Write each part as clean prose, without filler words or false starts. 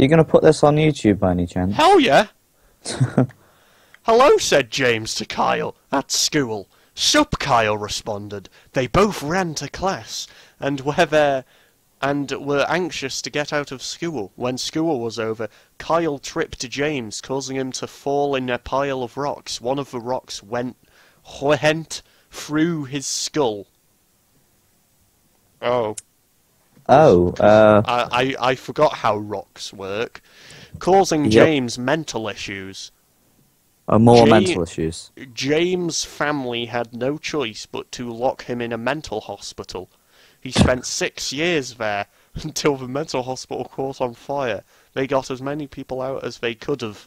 you going to put this on YouTube by any chance? Hell yeah! Hello, said James to Kyle, at school. Sup, Kyle responded. They both ran to class, and were anxious to get out of school. When school was over, Kyle tripped James, causing him to fall in a pile of rocks. One of the rocks went through his skull. Oh. Oh, I forgot how rocks work. Causing James mental issues. More mental issues. James' family had no choice but to lock him in a mental hospital. He spent 6 years there until the mental hospital caught on fire. They got as many people out as they could have.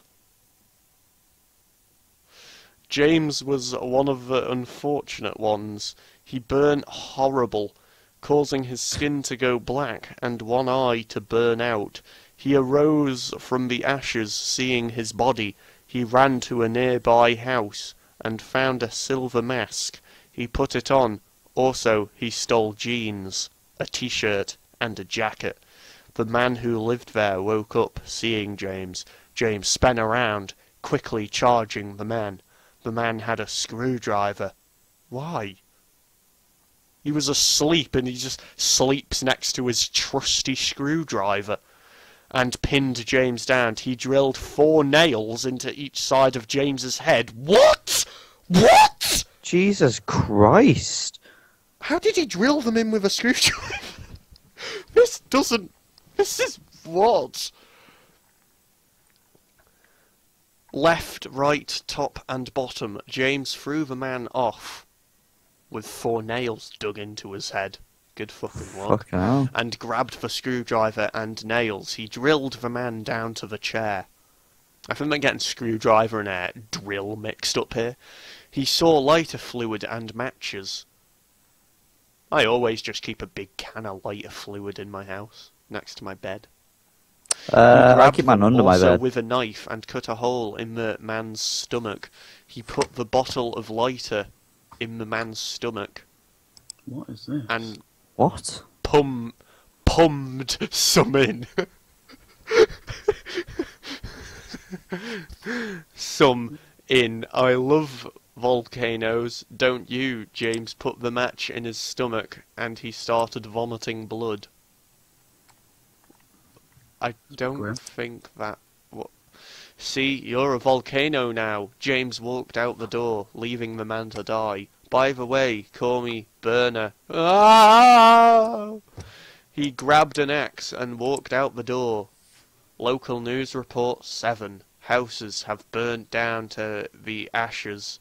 James was one of the unfortunate ones. He burnt horrible, causing his skin to go black and one eye to burn out. He arose from the ashes, seeing his body. He ran to a nearby house and found a silver mask. He put it on. Also, he stole jeans, a t-shirt, and a jacket. The man who lived there woke up, seeing James. James spun around, quickly charging the man. The man had a screwdriver. Why? He was asleep, and he just sleeps next to his trusty screwdriver. And pinned James down. He drilled 4 nails into each side of James's head. What? What? Jesus Christ. How did he drill them in with a screwdriver? This is what? Left, right, top and bottom. James threw the man off with 4 nails dug into his head. Good fucking work. Fucking hell. And grabbed the screwdriver and nails. He drilled the man down to the chair. I think I'm getting screwdriver and a drill mixed up here. He saw lighter fluid and matches. I always just keep a big can of lighter fluid in my house, next to my bed. I keep mine under my bed. With a knife and cut a hole in the man's stomach. He put the bottle of lighter in the man's stomach. What is this? And what? Pummed some in. Some in. I love volcanoes, don't you? James put the match in his stomach and he started vomiting blood. I don't think that... What? See, you're a volcano now. James walked out the door, leaving the man to die. By the way, call me Burner. Ah! He grabbed an axe and walked out the door. Local news report 7. Houses have burnt down to the ashes.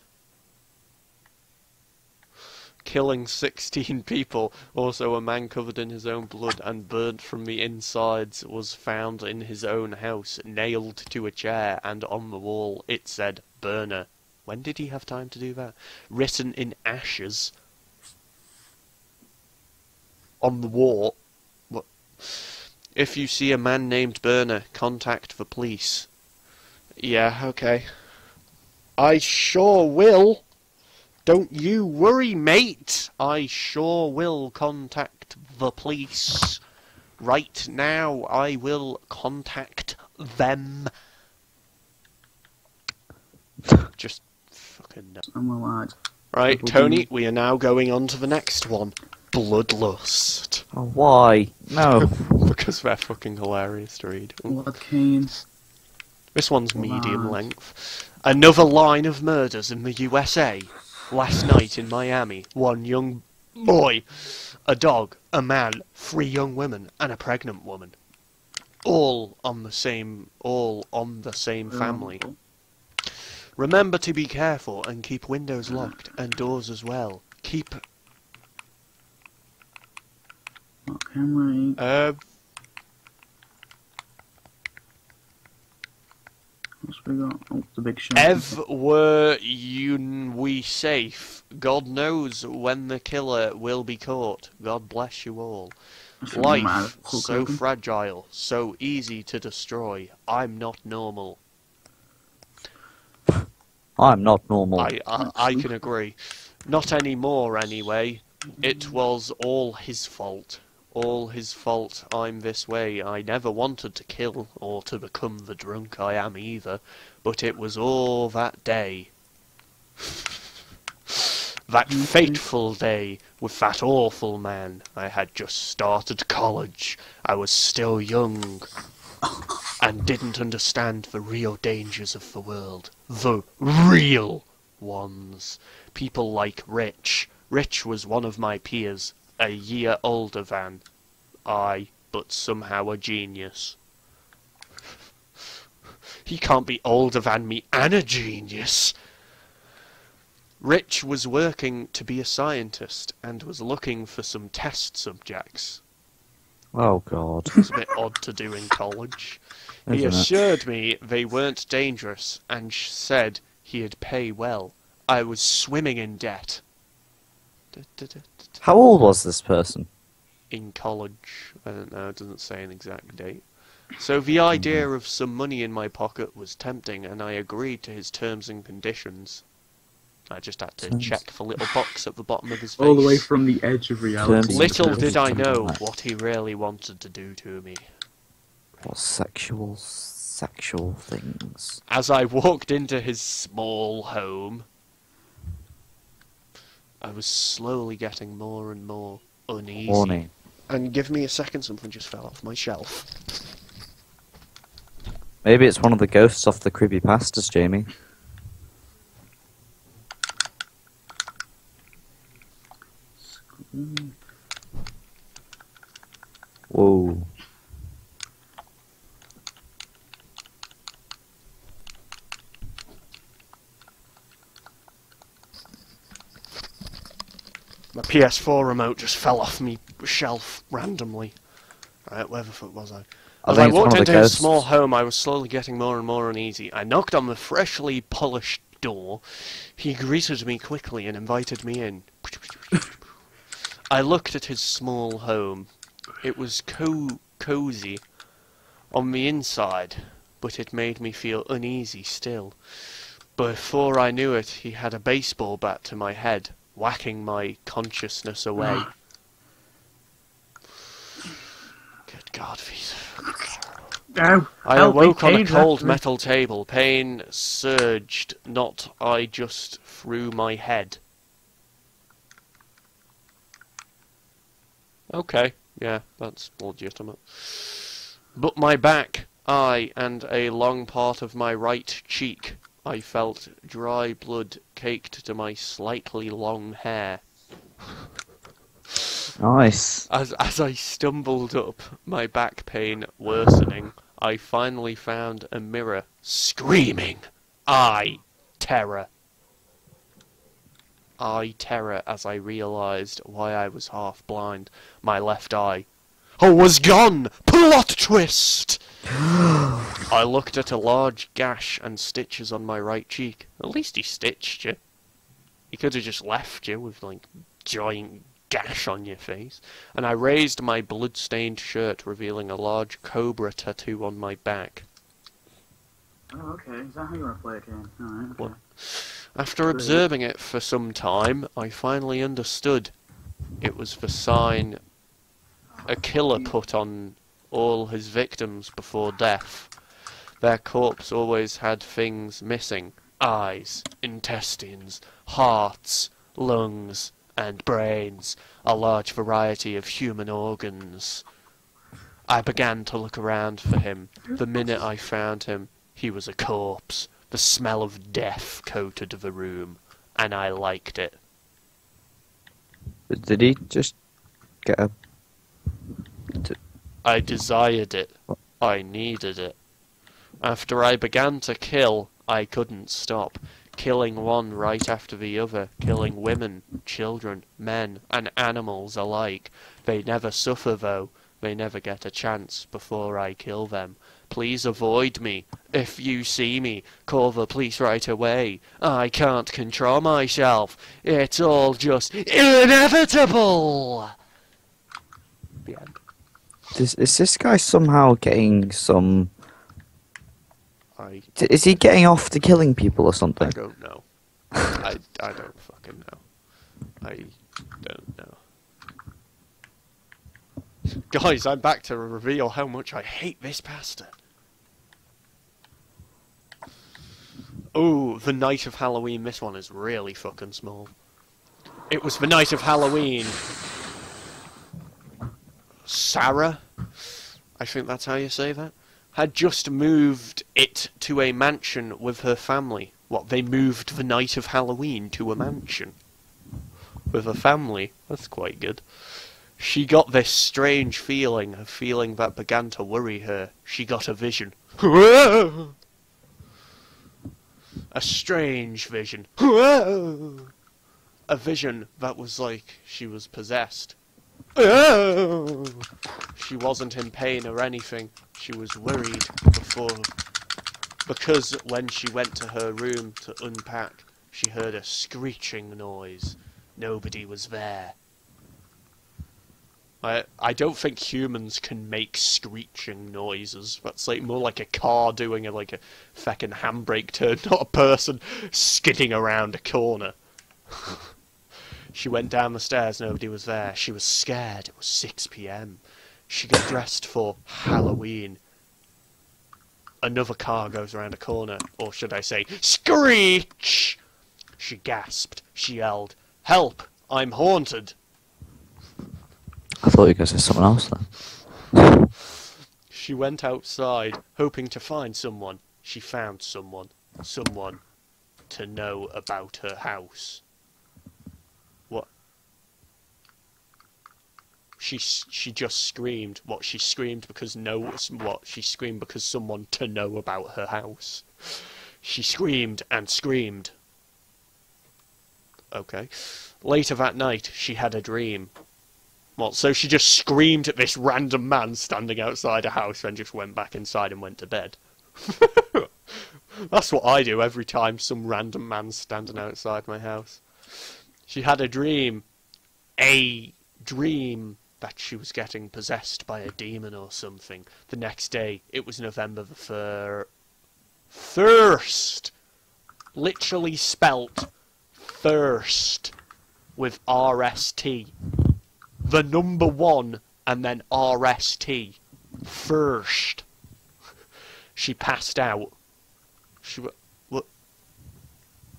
Killing 16 people. Also, a man covered in his own blood and burnt from the insides was found in his own house, nailed to a chair, and on the wall it said Burner. When did he have time to do that? Written in ashes. On the wall. What? If you see a man named Burner, contact the police. Yeah, okay. I sure will. Don't you worry, mate. I sure will contact the police. Right now, I will contact them. Just fucking no. Right, Tony, we are now going on to the next one. Bloodlust. Oh, why? No. Because they're fucking hilarious to read. Blood cane. This one's medium length. Another line of murders in the USA. Last night in Miami, 1 young boy, a dog, a man, 3 young women, and a pregnant woman. All on the same family. Remember to be careful and keep windows locked and doors as well. Keep... What camera? What's we got? Oh, the big shot. Were we safe? God knows when the killer will be caught. God bless you all. Life, so fragile, so easy to destroy. I'm not normal. I'm not normal. I can agree. Not anymore, anyway. It was all his fault. all his fault I'm this way. I never wanted to kill or to become the drunk I am either, but it was all that day. That fateful day with that awful man. I had just started college. I was still young and didn't understand the real dangers of the world. The real ones. People like Rich. Rich was one of my peers, a year older than I, but somehow a genius. He can't be older than me and a genius. Rich was working to be a scientist and was looking for some test subjects. Oh, God. It was a bit odd to do in college. He assured me they weren't dangerous and said he'd pay well. I was swimming in debt. How old was this person? In college. I don't know, it doesn't say an exact date. So the idea of some money in my pocket was tempting, and I agreed to his terms and conditions. I just had to check the little box at the bottom of his face. All the way from the edge of reality. Little did I know what he really wanted to do to me. What sexual things? As I walked into his small home, I was slowly getting more and more uneasy. Warning. And give me a second, something just fell off my shelf. Maybe it's one of the ghosts off the Creepypastas, Jamie. Whoa. My PS4 remote just fell off me shelf randomly. Right, where the fuck was I? As I walked into his small home, I was slowly getting more and more uneasy. I knocked on the freshly polished door. He greeted me quickly and invited me in. I looked at his small home. It was cozy on the inside, but it made me feel uneasy still. Before I knew it, he had a baseball bat to my head, whacking my consciousness away. Good God, I awoke on a cold metal table. Pain surged, not I just through my head. Okay, yeah, that's legitimate. But my back, eye, and a long part of my right cheek, I felt dry blood caked to my slightly long hair. Nice. As I stumbled up, my back pain worsening, I finally found a mirror, screaming, terror. Terror as I realised why I was half blind. My left eye was gone! Plot twist! I looked at a large gash and stitches on my right cheek. At least he stitched you. He could have just left you with, like, giant gash on your face. And I raised my blood-stained shirt, revealing a large cobra tattoo on my back. Oh, okay. Is that how you want to play a game? Alright, okay. What? After observing it for some time, I finally understood. It was the sign a killer put on all his victims before death. Their corpse always had things missing. Eyes, intestines, hearts, lungs, and brains. A large variety of human organs. I began to look around for him. The minute I found him, he was a corpse. The smell of death coated the room, and I liked it. Did he just get a... I desired it. I needed it. After I began to kill, I couldn't stop. Killing one right after the other. Killing women, children, men, and animals alike. They never suffer, though. They never get a chance before I kill them. Please avoid me. If you see me, call the police right away. I can't control myself. It's all just inevitable. The end. Is this guy somehow getting some... Is he getting off to killing people or something? I don't know. I don't fucking know. I don't know. Guys, I'm back to reveal how much I hate this pasta. Oh, the night of Halloween. This one is really fucking small. It was the night of Halloween. Sarah, I think that's how you say that, had just moved it to a mansion with her family. What, they moved the night of Halloween to a mansion with her family? That's quite good. She got this strange feeling, a feeling that began to worry her. She got a vision. A strange vision. A vision that was like she was possessed. She wasn't in pain or anything. She was worried because when she went to her room to unpack, she heard a screeching noise. Nobody was there. I don't think humans can make screeching noises. That's like more like a car doing a feckin' handbrake turn, not a person skidding around a corner. She went down the stairs, nobody was there. She was scared. It was 6 PM. She got dressed for Halloween. Another car goes around a corner, or should I say, screech! She gasped. She yelled, "Help! I'm haunted!" I thought you were going to say something else then. She went outside, hoping to find someone. She found someone. Someone to know about her house. What? She just screamed. What? She screamed because She screamed because someone to know about her house. She screamed and screamed. Okay. Later that night, she had a dream. Well, so she just screamed at this random man standing outside a house, then just went back inside and went to bed. That's what I do every time some random man's standing outside my house. She had a dream. A dream that she was getting possessed by a demon or something. The next day, it was November the 1st. Literally spelt thirst with RST. The number 1 and then RST. First. She passed out. She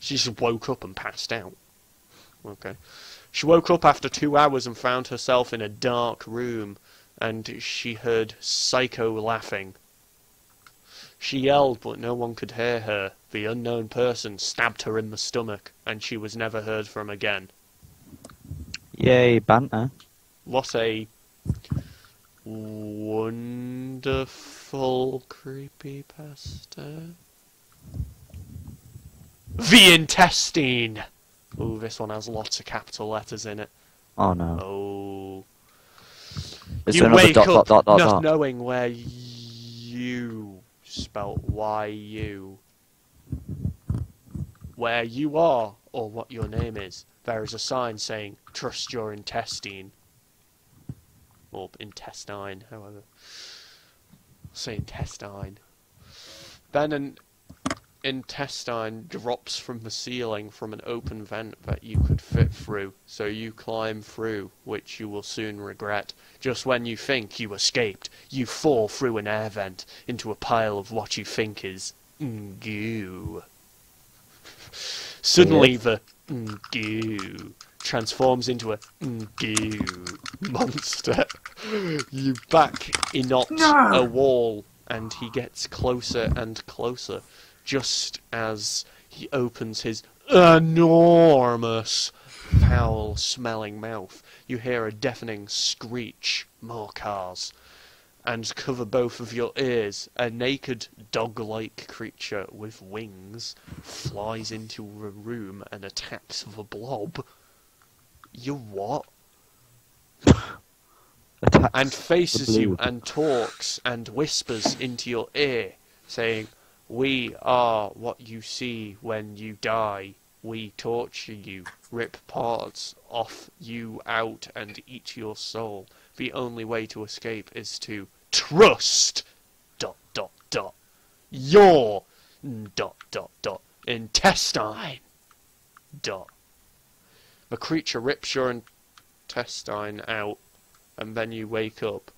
just woke up and passed out. Okay. She woke up after 2 hours and found herself in a dark room, and she heard Psycho laughing. She yelled, but no one could hear her. The unknown person stabbed her in the stomach, and she was never heard from again. Yay, banter. What a wonderful creepypasta. The Intestine! Ooh, this one has lots of capital letters in it. Oh no. Oh. Is You there another wake dot, up dot, dot, not dot? knowing where you, spelt Y-U, where you are, or what your name is. There is a sign saying, "Trust your intestine." Or intestine, however. Say intestine. Then an intestine drops from the ceiling from an open vent that you could fit through, so you climb through, which you will soon regret. Just when you think you escaped, you fall through an air vent into a pile of what you think is goo. Suddenly the goo transforms into a goo monster. You back Inot a wall, and he gets closer and closer. Just as he opens his enormous, foul-smelling mouth, you hear a deafening screech. More cars. And cover both of your ears. A naked, dog-like creature with wings flies into a room and attacks the blob. You what? And faces you and talks and whispers into your ear, saying, "We are what you see when you die. We torture you, rip parts off you out and eat your soul. The only way to escape is to trust ... your ... intestine ... The creature rips your intestine out and then you wake up.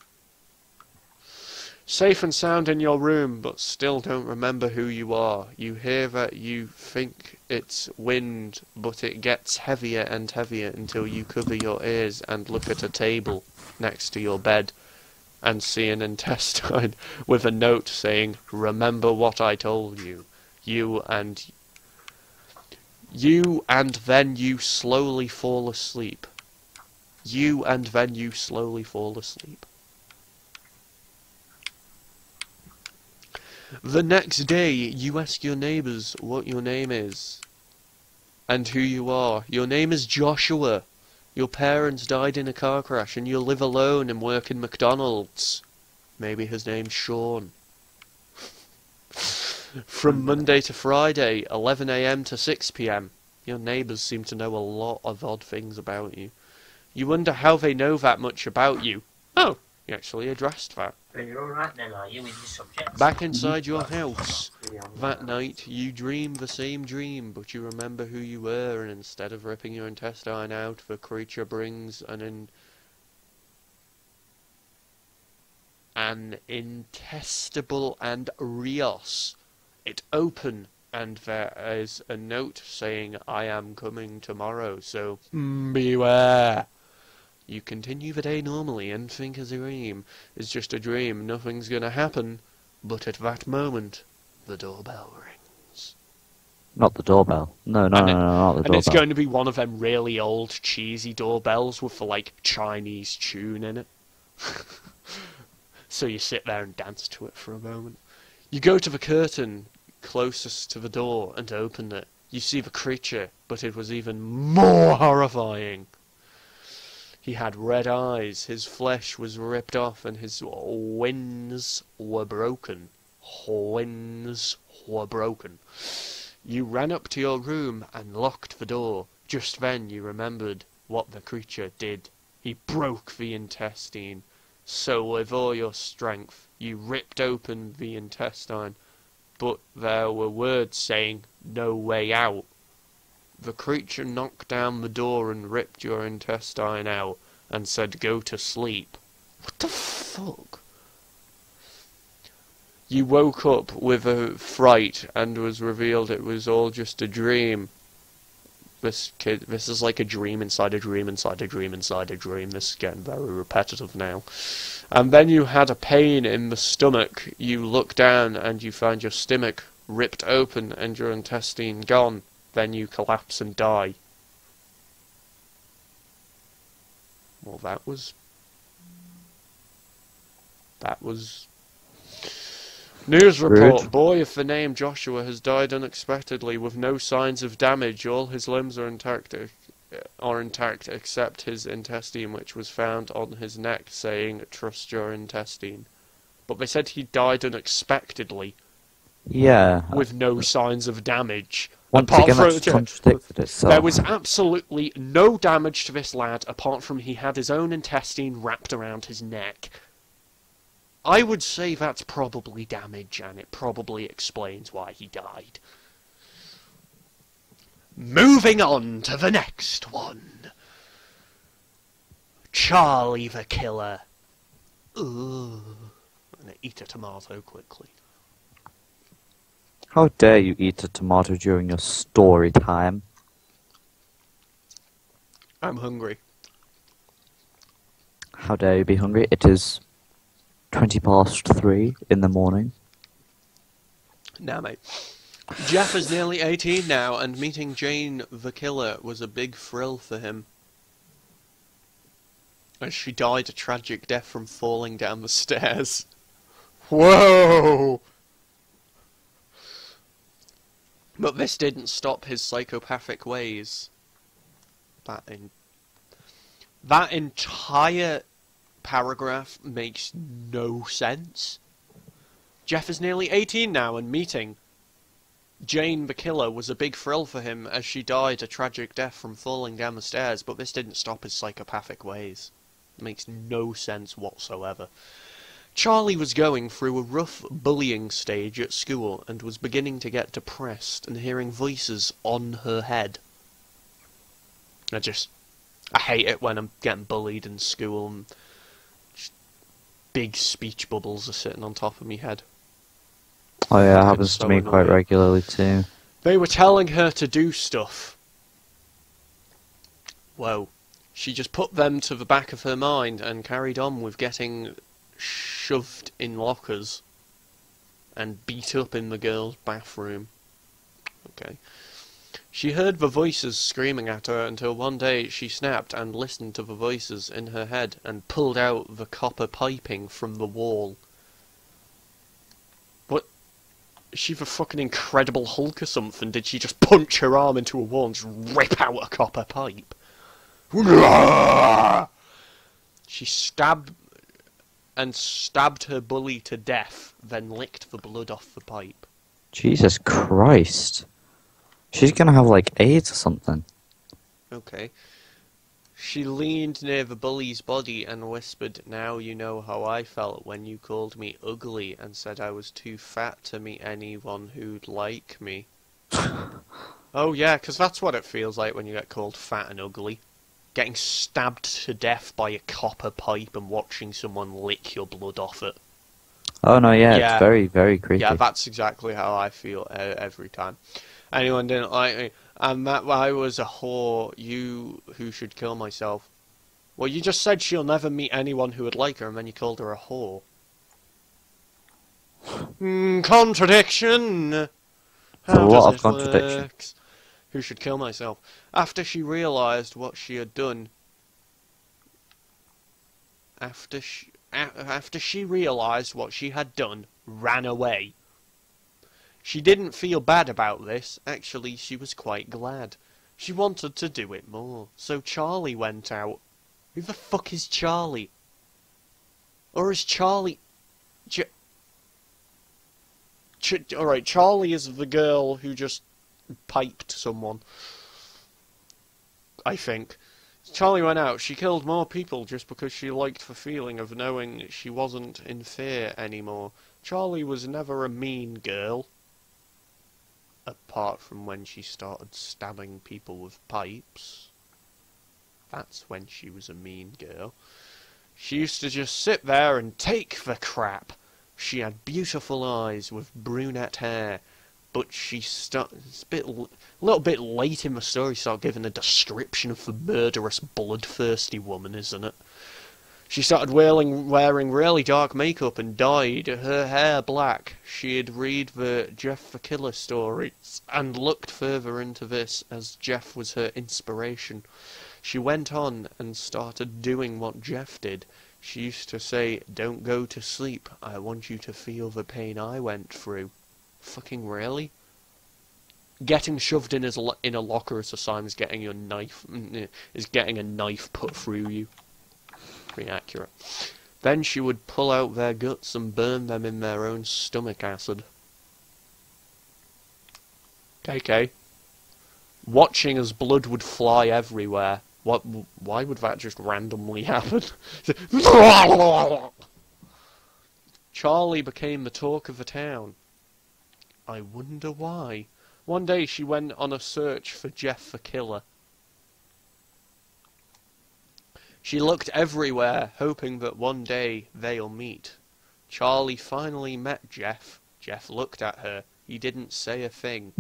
Safe and sound in your room, but still don't remember who you are. You hear that you think it's wind, but it gets heavier and heavier until you cover your ears and look at a table next to your bed and see an intestine with a note saying, "Remember what I told you. You and then you slowly fall asleep. You and then you slowly fall asleep." The next day, you ask your neighbours what your name is and who you are. Your name is Joshua. Your parents died in a car crash and you live alone and work in McDonald's. Maybe his name's Sean. From Monday to Friday, 11 AM to 6 PM. Your neighbours seem to know a lot of odd things about you. You wonder how they know that much about you. Oh, you actually addressed that. You're alright then, are you, with your subjects? Back inside your house. That night, you dream the same dream, but you remember who you were, and instead of ripping your intestine out, the creature brings an intestable and rios. It open, and there is a note saying, "I am coming tomorrow, so beware." You continue the day normally and think a dream is just a dream, nothing's gonna happen, but at that moment, the doorbell rings. Not the doorbell. No, not the And doorbell. it's going to be one of them really old, cheesy doorbells with the, like, Chinese tune in it. So you sit there and dance to it for a moment. You go to the curtain closest to the door and open it. You see the creature, but it was even more horrifying. He had red eyes, his flesh was ripped off, and his wings were broken. Wings were broken. You ran up to your room and locked the door. Just then you remembered what the creature did. He broke the intestine. So with all your strength, you ripped open the intestine, but there were words saying, "No way out." The creature knocked down the door and ripped your intestine out, and said, "Go to sleep." What the fuck? You woke up with a fright, and was revealed it was all just a dream. This is like a dream inside a dream inside a dream inside a dream. This is getting very repetitive now. And then you had a pain in the stomach. You look down, and you find your stomach ripped open, and your intestine gone. Then you collapse and die. Well, that was... News report. Rude. Boy of the name Joshua has died unexpectedly with no signs of damage. All his limbs are intact except his intestine, which was found on his neck, saying, "Trust your intestine." But they said he died unexpectedly. Yeah. With no signs of damage. Once Apart again, from that's contradicted itself. there was absolutely no damage to this lad, apart from he had his own intestine wrapped around his neck. I would say that's probably damage, and it probably explains why he died. Moving on to the next one. Charlie the Killer. Ugh. I'm gonna eat a tomato quickly. How dare you eat a tomato during your story time? I'm hungry. How dare you be hungry? It is 3:20 in the morning. Now, mate. Jeff is nearly 18 now, and meeting Jane the Killer was a big thrill for him. As she died a tragic death from falling down the stairs. Whoa! But this didn't stop his psychopathic ways. That entire paragraph makes no sense. Jeff is nearly 18 now, and meeting Jane the Killer was a big thrill for him as she died a tragic death from falling down the stairs, but this didn't stop his psychopathic ways. It makes no sense whatsoever. Charlie was going through a rough bullying stage at school and was beginning to get depressed and hearing voices on her head. I hate it when I'm getting bullied in school and big speech bubbles are sitting on top of me head. Oh yeah, it It's happens so to me quite annoying. regularly too. They were telling her to do stuff. Whoa. She just put them to the back of her mind and carried on with getting shoved in lockers and beat up in the girls' bathroom. Okay. She heard the voices screaming at her until one day she snapped and listened to the voices in her head and pulled out the copper piping from the wall. What? Is she the fucking Incredible Hulk or something? Did she just punch her arm into a wall and just rip out a copper pipe? She stabbed her bully to death, then licked the blood off the pipe. Jesus Christ. She's gonna have like AIDS or something. Okay. She leaned near the bully's body and whispered, "Now you know how I felt when you called me ugly and said I was too fat to meet anyone who'd like me." Oh yeah, 'cause that's what it feels like when you get called fat and ugly. Getting stabbed to death by a copper pipe and watching someone lick your blood off it. Oh no, yeah, Yeah. it's very, very creepy. Yeah, that's exactly how I feel every time. Anyone didn't like me, and that I was a whore, you who should kill myself. Well, you just said she'll never meet anyone who would like her, and then you called her a whore. Contradiction! There's a How lot does of it contradiction. work? Who should kill myself? After she realised what she had done... After she realised what she had done, ran away. She didn't feel bad about this. Actually, she was quite glad. She wanted to do it more. So Charlie went out. Who the fuck is Charlie? Or is Charlie... Alright, Charlie is the girl who just piped someone. I think. Charlie went out. She killed more people just because she liked the feeling of knowing she wasn't in fear anymore. Charlie was never a mean girl. Apart from when she started stabbing people with pipes. That's when she was a mean girl. She used to just sit there and take the crap. She had beautiful eyes with brunette hair. But she it's a little bit late in the story to start giving a description of the murderous, bloodthirsty woman, isn't it? She started wearing really dark makeup and dyed her hair black. She had read the Jeff the Killer stories and looked further into this as Jeff was her inspiration. She went on and started doing what Jeff did. She used to say, "Don't go to sleep. I want you to feel the pain I went through." Fucking really? Getting shoved in a locker is the same as getting a knife put through you. Pretty accurate. Then she would pull out their guts and burn them in their own stomach acid. KK. Watching as blood would fly everywhere. Why would that just randomly happen? Charlie became the talk of the town. I wonder why. One day she went on a search for Jeff the Killer. She looked everywhere, hoping that one day they'll meet. Charlie finally met Jeff. Jeff looked at her. He didn't say a thing.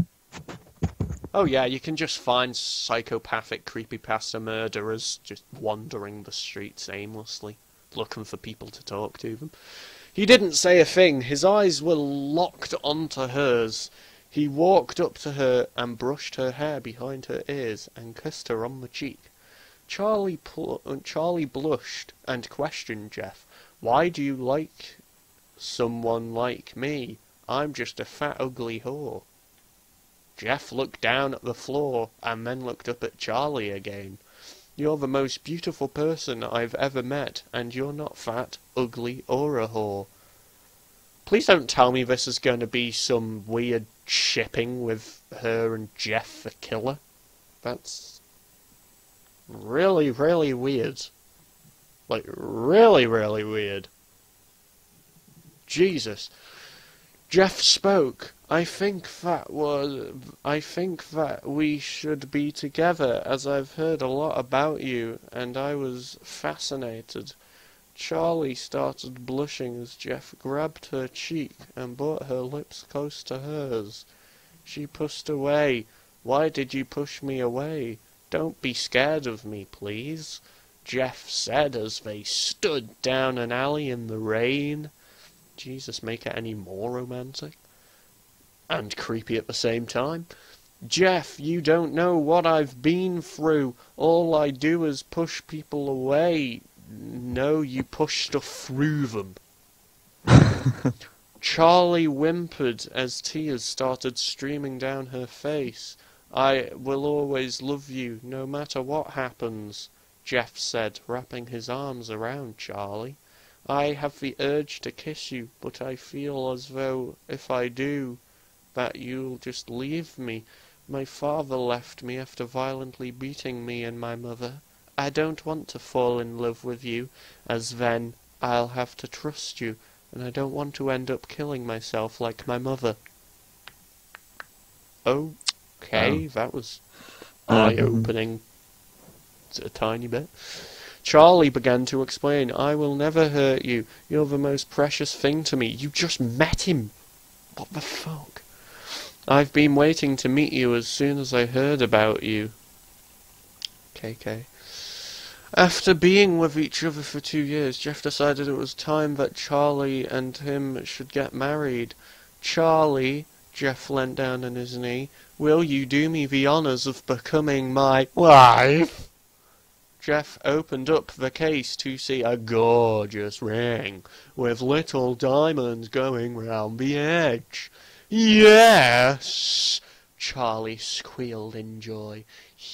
Oh yeah, you can just find psychopathic creepypasta murderers just wandering the streets aimlessly, looking for people to talk to them. He didn't say a thing. His eyes were locked onto hers. He walked up to her and brushed her hair behind her ears and kissed her on the cheek. Charlie blushed and questioned Jeff. "Why do you like someone like me? I'm just a fat, ugly whore." Jeff looked down at the floor and then looked up at Charlie again. "You're the most beautiful person I've ever met, and you're not fat, ugly, or a whore." Please don't tell me this is going to be some weird shipping with her and Jeff the Killer. That's really, really weird. Like, really, really weird. Jesus. Jeff spoke. I think that we should be together, as I've heard a lot about you, and I was fascinated. Charlie started blushing as Jeff grabbed her cheek and brought her lips close to hers. She pushed away. Why did you push me away? Don't be scared of me, please, Jeff said as they stood down an alley in the rain. Jesus, make it any more romantic. And creepy at the same time. Jeff, you don't know what I've been through. All I do is push people away. No, you push stuff through them. Charlie whimpered as tears started streaming down her face. I will always love you, no matter what happens, Jeff said, wrapping his arms around Charlie. I have the urge to kiss you, but I feel as though, if I do, that you'll just leave me. My father left me after violently beating me and my mother. I don't want to fall in love with you, as then I'll have to trust you, and I don't want to end up killing myself like my mother. Okay, that was eye-opening a tiny bit. Charlie began to explain, I will never hurt you. You're the most precious thing to me. You just met him. What the fuck? I've been waiting to meet you as soon as I heard about you. KK. After being with each other for 2 years, Jeff decided it was time that Charlie and him should get married. Charlie, Jeff leant down on his knee, will you do me the honours of becoming my wife? Jeff opened up the case to see a gorgeous ring with little diamonds going round the edge. Yes! Charlie squealed in joy.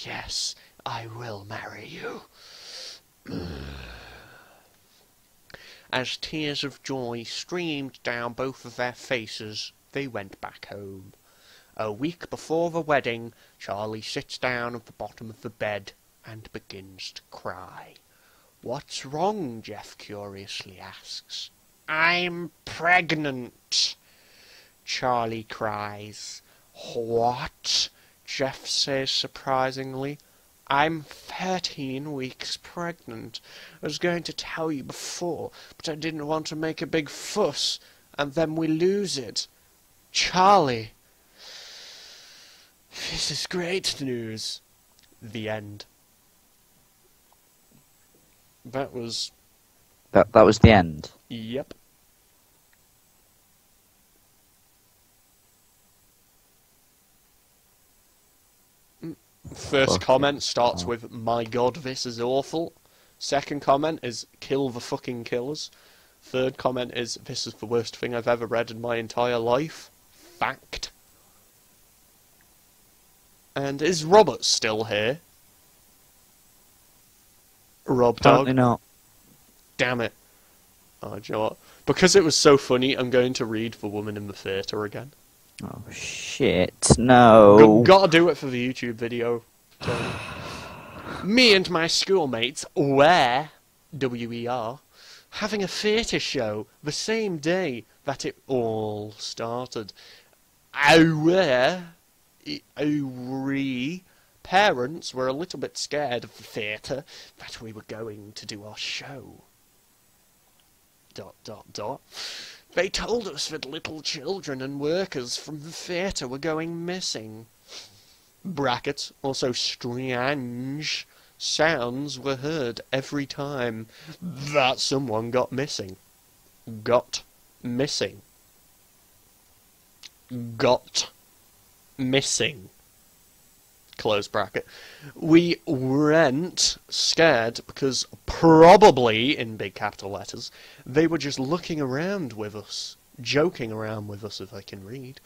Yes, I will marry you. As tears of joy streamed down both of their faces, they went back home. A week before the wedding, Charlie sits down at the bottom of the bed and begins to cry. What's wrong? Jeff curiously asks. I'm pregnant, Charlie cries. What? Jeff says surprisingly. I'm 13 weeks pregnant. I was going to tell you before, but I didn't want to make a big fuss, and then we lose it. Charlie. This is great news. The end. That was... That was the end? Yep. First comment starts with, my god, this is awful. Second comment is, kill the fucking killers. Third comment is, this is the worst thing I've ever read in my entire life. Fact. And is Robert still here? Rob Dog? Apparently not. Damn it. Oh, do you know what? Because it was so funny, I'm going to read The Woman in the Theatre again. Oh, shit. No. Gotta do it for the YouTube video. Me and my schoolmates were, W-E-R, having a theatre show the same day that it all started. Our parents were a little bit scared of the theatre that we were going to do our show. ... They told us that little children and workers from the theatre were going missing. Brackets, also strange sounds were heard every time that someone got missing. Got missing. Got missing. Close bracket. We weren't scared because probably, in big capital letters, they were just looking around with us. Joking around with us, if I can read. ...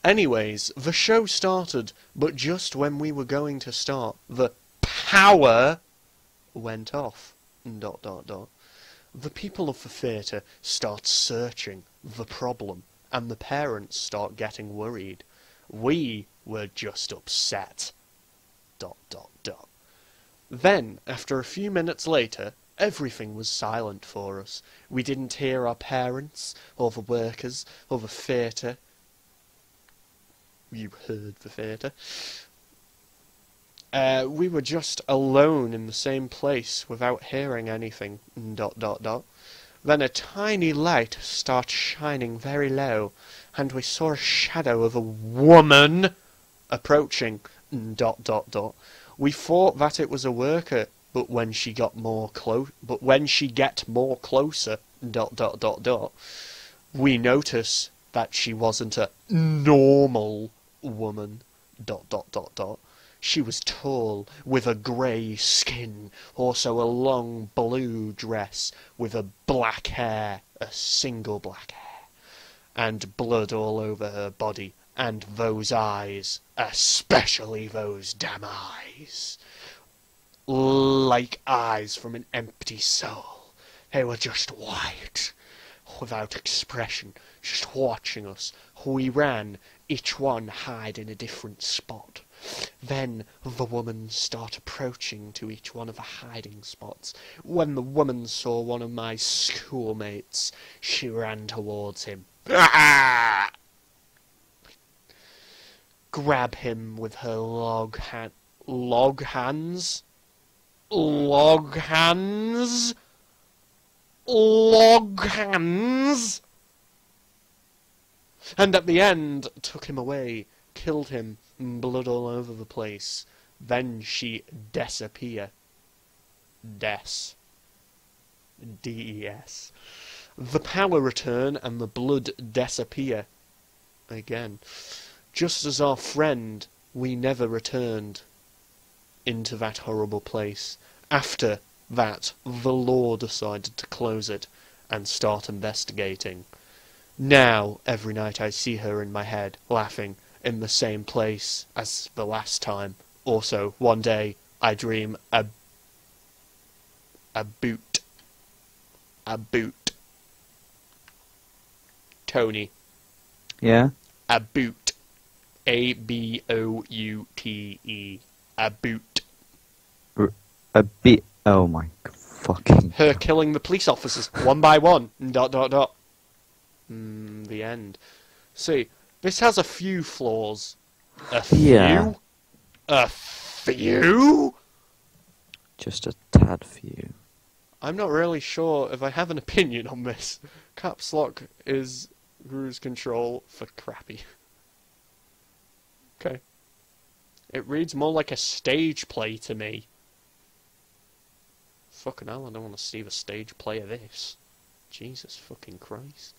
Anyways, the show started, but just when we were going to start, the power went off. ... The people of the theatre start searching the problem, and the parents start getting worried. We were just upset. ... Then, after a few minutes later, everything was silent for us. We didn't hear our parents, or the workers, or the theatre. You heard the theatre. We were just alone in the same place without hearing anything, ... Then a tiny light starts shining very low, and we saw a shadow of a woman approaching, ... We thought that it was a worker, but when she get more closer, ... we notice that she wasn't a normal woman, ... She was tall, with a grey skin, also a long blue dress, with a black hair, a single black hair, and blood all over her body, and those eyes, especially those damn eyes, like eyes from an empty soul. They were just white, without expression, just watching us. We ran, each one hide in a different spot. Then the woman started approaching to each one of the hiding spots. When the woman saw one of my schoolmates, she ran towards him. Grab him with her log hands. And at the end, took him away, killed him, blood all over the place. Then she disappeared. Des. D-E-S. The power return and the blood disappear. Again. Just as our friend, we never returned into that horrible place. After that, the law decided to close it and start investigating. Now, every night I see her in my head, laughing, in the same place as the last time. Also, one day, I dream a boot. Tony. Yeah? A boot. A-B-O-U-T-E. A boot. A bit. Oh my fucking. Her killing the police officers, one by one. ... The end. See, this has a few flaws. A few? Yeah. A few? Just a tad few. I'm not really sure if I have an opinion on this. Caps lock is cruise control for crappy. Okay. It reads more like a stage play to me. Fucking hell, I don't want to see the stage play of this. Jesus fucking Christ.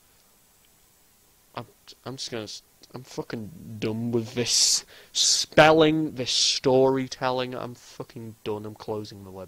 I'm just gonna... I'm fucking done with this spelling, this storytelling. I'm fucking done. I'm closing the web.